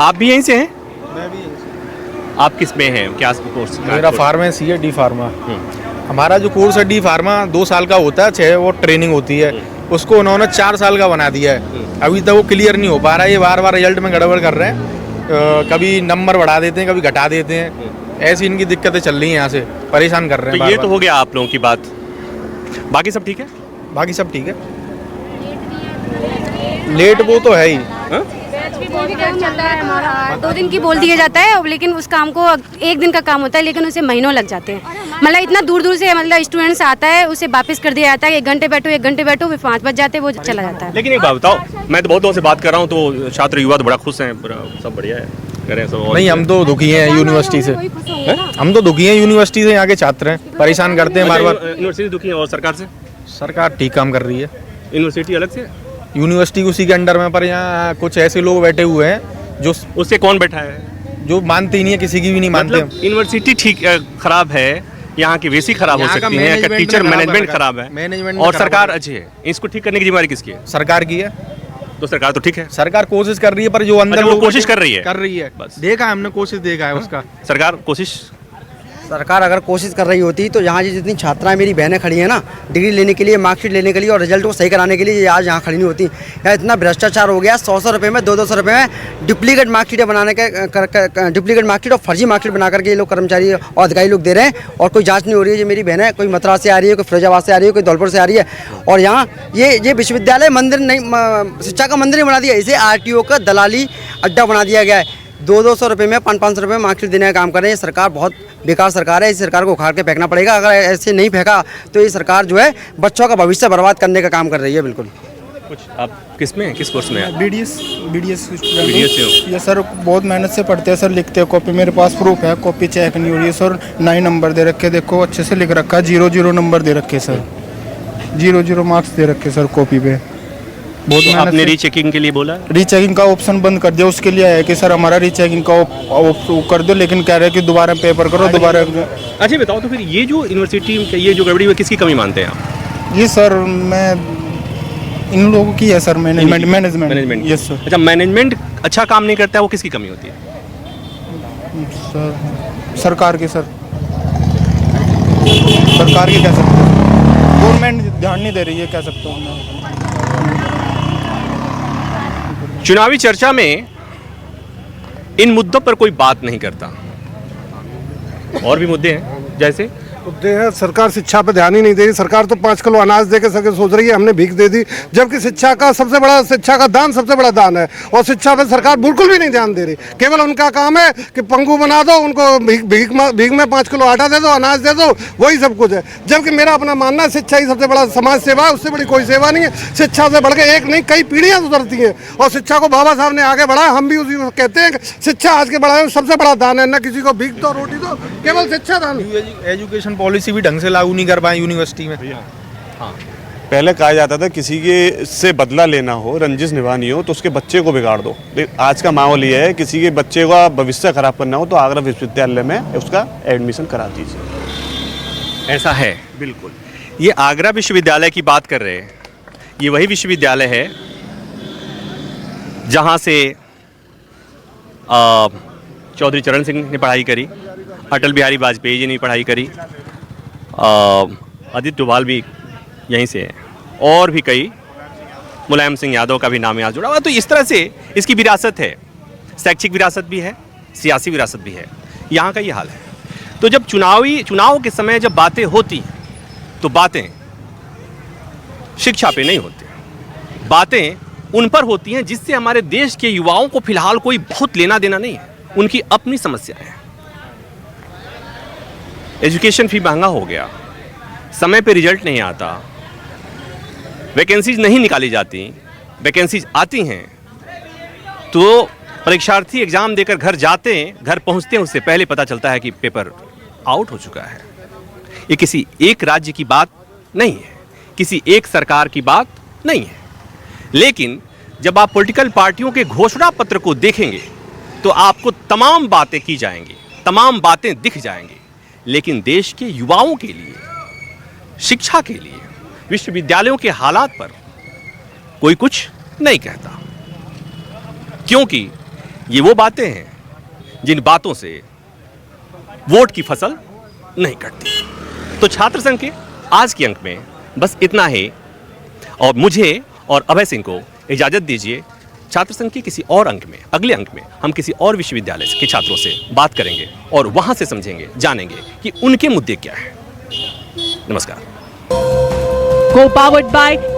आप भी यहीं से हैं? मैं भी यहीं से। आप किस में हैं, क्या कोर्स? मेरा फार्मेसी है, डी फार्मा। हमारा जो कोर्स है डी फार्मा 2 साल का होता है, 6 वो ट्रेनिंग होती है, उसको उन्होंने 4 साल का बना दिया है। अभी तक वो क्लियर नहीं हो पा रहा है, ये बार बार रिजल्ट में गड़बड़ कर रहे हैं। कभी नंबर बढ़ा देते हैं, कभी घटा देते हैं, ऐसी इनकी दिक्कतें चल रही हैं, यहाँ से परेशान कर रहे हैं। तो ये तो हो गया आप लोगों की बात, बाकी सब ठीक है? बाकी सब ठीक है। लेट वो तो है ही। चलता है हमारा 2 दिन की बोल दिया जाता है, लेकिन उस काम को 1 दिन का काम होता है, लेकिन उसे महीनों लग जाते हैं। मतलब इतना दूर दूर से मतलब स्टूडेंट्स आता है, उसे वापस कर दिया जाता है। 1 घंटे बैठो 1 घंटे बैठो, फिर 5 बज जाते हैं, वो चला जाता है। लेकिन एक बात बताओ, मैं तो बहुत लोगों से बात कर रहा हूँ तो छात्र युवा तो बड़ा खुश हैं, सब बढ़िया है, करें सब। नहीं, हम तो दुखी हैं यूनिवर्सिटी से। हम तो दुखी हैं यूनिवर्सिटी से, यहाँ के छात्र हैं, परेशान करते हैं बार बार। यूनिवर्सिटी दुखी है और सरकार से? सरकार ठीक काम कर रही है। यूनिवर्सिटी अलग से? यूनिवर्सिटी उसी के अंडर में, पर यहाँ कुछ ऐसे लोग बैठे हुए हैं जो उससे कौन बैठा है? जो मानते ही नहीं है, किसी की भी नहीं मानते। मतलब यूनिवर्सिटी ठीक खराब है, यहाँ की वैसी खराब हो सकती है, टीचर मैनेजमेंट खराब है, मैनेजमेंट और सरकार अच्छी है। इसको ठीक करने की जिम्मेदारी किसकी है? सरकार की है। तो सरकार तो ठीक है, सरकार कोशिश कर रही है, पर जो अंदर अच्छा, वो लोग कोशिश कर रही है बस। देखा है हमने, कोशिश देखा है उसका। सरकार कोशिश सरकार अगर कोशिश कर रही होती तो यहाँ जितनी छात्राएं मेरी बहनें खड़ी हैं ना, डिग्री लेने के लिए, मार्कशीट लेने के लिए और रिजल्ट को सही कराने के लिए, ये आज यहाँ खड़ी नहीं होती। यहाँ इतना भ्रष्टाचार हो गया, 100 रुपये में 200 रुपये में डुप्लीकेट मार्कशीटें बनाने के डुप्लीकेट मार्कशीट और फर्जी मार्कशीट बना करके ये लोग कर्मचारी और अधिकारी लोग दे रहे हैं, और कोई जाँच नहीं हो रही है। ये मेरी बहनें कोई मथुरा से आ रही है, कोई फिरोजाबाद से आ रही है, कोई धौलपुर से आ रही है, और यहाँ ये विश्वविद्यालय मंदिर नहीं, शिक्षा का मंदिर नहीं बना दिया, इसे RTO का दलाली अड्डा बना दिया गया है। 200 रुपये में 500 रुपये में मार्कशीट देने का काम कर रहे हैं। सरकार बहुत बेकार सरकार है, इस सरकार को उखाड़ के फेंकना पड़ेगा। अगर ऐसे नहीं फेंका तो ये सरकार जो है बच्चों का भविष्य बर्बाद करने का काम कर रही है। बिल्कुल। कुछ आप किस में, किस कोर्स में हैं? BDS BDS हो? ये सर बहुत मेहनत से पढ़ते हैं सर, लिखते हैं कॉपी, मेरे पास प्रूफ है, कॉपी चेक नहीं हो रही है सर। 9 नंबर दे रखे, देखो अच्छे से लिख रखा है, 0 नंबर दे रखे सर, 0 मार्क्स दे रखे सर कॉपी पे। बहुत तो मेहनत आपने से रीचेकिंग के लिए बोला? रीचेकिंग का ऑप्शन बंद कर दिया, उसके लिए है कि सर हमारा रीचेकिंग का कर दो, लेकिन कह रहे हैं कि दोबारा पेपर करो, दोबारा। अच्छा बताओ, तो फिर ये जो यूनिवर्सिटी में ये जो गड़बड़ी है किसकी कमी मानते हैं आप? ये सर मैं इन लोगों की है सर, मैनेजमेंट। Yes sir. अच्छा, मैनेजमेंट अच्छा काम नहीं करता है, वो किसकी कमी होती है? सर सरकार की, सर सरकार की कह सकते हैं, गवर्नमेंट ध्यान नहीं दे रही है, कह सकता हूँ मैं। चुनावी चर्चा में इन मुद्दों पर कोई बात नहीं करता। और भी मुद्दे हैं, जैसे मुद्दे हैं। सरकार शिक्षा पे ध्यान ही नहीं दे रही। सरकार तो 5 किलो अनाज दे के सोच रही है हमने भीख दे दी, जबकि शिक्षा का दान सबसे बड़ा दान है, और शिक्षा पे सरकार बिल्कुल भी नहीं ध्यान दे रही। केवल उनका काम है कि पंगु बना दो, उनको भीख में 5 किलो आटा दे दो, अनाज दे दो, वही सब कुछ है। जबकि मेरा अपना मानना है शिक्षा ही सबसे बड़ा समाज सेवा है, उससे बड़ी कोई सेवा नहीं है। शिक्षा से बढ़ के एक नहीं कई पीढ़ियां सुधरती हैं, और शिक्षा को बाबा साहब ने आगे बढ़ाया। हम भी उसी को कहते हैं कि शिक्षा आज के बढ़ाए सबसे बड़ा दान है, न किसी को भीख दो रोटी दो, केवल शिक्षा दान। एजुकेशन पॉलिसी भी ढंग से लागू नहीं कर पाए यूनिवर्सिटी में। हाँ, पहले कहा जाता था किसी के से बदला लेना हो, रंजिश निभानी हो तो उसके बच्चे को बिगाड़ दो। आज का माहौल ये है, किसी के बच्चे का भविष्य खराब करना हो तो आगरा विश्वविद्यालय में उसका एडमिशन करा दीजिए। ऐसा है, बिल्कुल। ये आगरा विश्वविद्यालय की बात कर रहे हैं, ये वही विश्वविद्यालय है जहाँ से चौधरी चरण सिंह ने पढ़ाई करी, अटल बिहारी वाजपेयी जी ने पढ़ाई करी, आदित्य डोभाल भी यहीं से है, और भी कई, मुलायम सिंह यादव का भी नाम यहाँ जुड़ा हुआ। तो इस तरह से इसकी विरासत है, शैक्षिक विरासत भी है, सियासी विरासत भी है। यहाँ का ये हाल है। तो जब चुनाव के समय जब बातें होती तो बातें शिक्षा पे नहीं होती, बातें उन पर होती हैं जिससे हमारे देश के युवाओं को फिलहाल कोई बहुत लेना देना नहीं है, उनकी अपनी समस्या है। एजुकेशन फी महंगा हो गया, समय पे रिजल्ट नहीं आता, वैकेंसीज नहीं निकाली जाती, वैकेंसीज आती हैं तो परीक्षार्थी एग्जाम देकर घर जाते हैं, घर पहुंचते हैं उससे पहले पता चलता है कि पेपर आउट हो चुका है। ये किसी एक राज्य की बात नहीं है, किसी एक सरकार की बात नहीं है। लेकिन जब आप पॉलिटिकल पार्टियों के घोषणा पत्र को देखेंगे तो आपको तमाम बातें की जाएंगी, तमाम बातें दिख जाएंगी, लेकिन देश के युवाओं के लिए, शिक्षा के लिए, विश्वविद्यालयों के हालात पर कोई कुछ नहीं कहता। क्योंकि ये वो बातें हैं जिन बातों से वोट की फसल नहीं कटती। तो छात्र संघ के आज के अंक में बस इतना ही, और मुझे और अभय सिंह को इजाजत दीजिए। छात्र संघ के किसी और अंक में, अगले अंक में हम किसी और विश्वविद्यालय के छात्रों से बात करेंगे और वहां से समझेंगे, जानेंगे कि उनके मुद्दे क्या हैं। नमस्कार। Co-powered by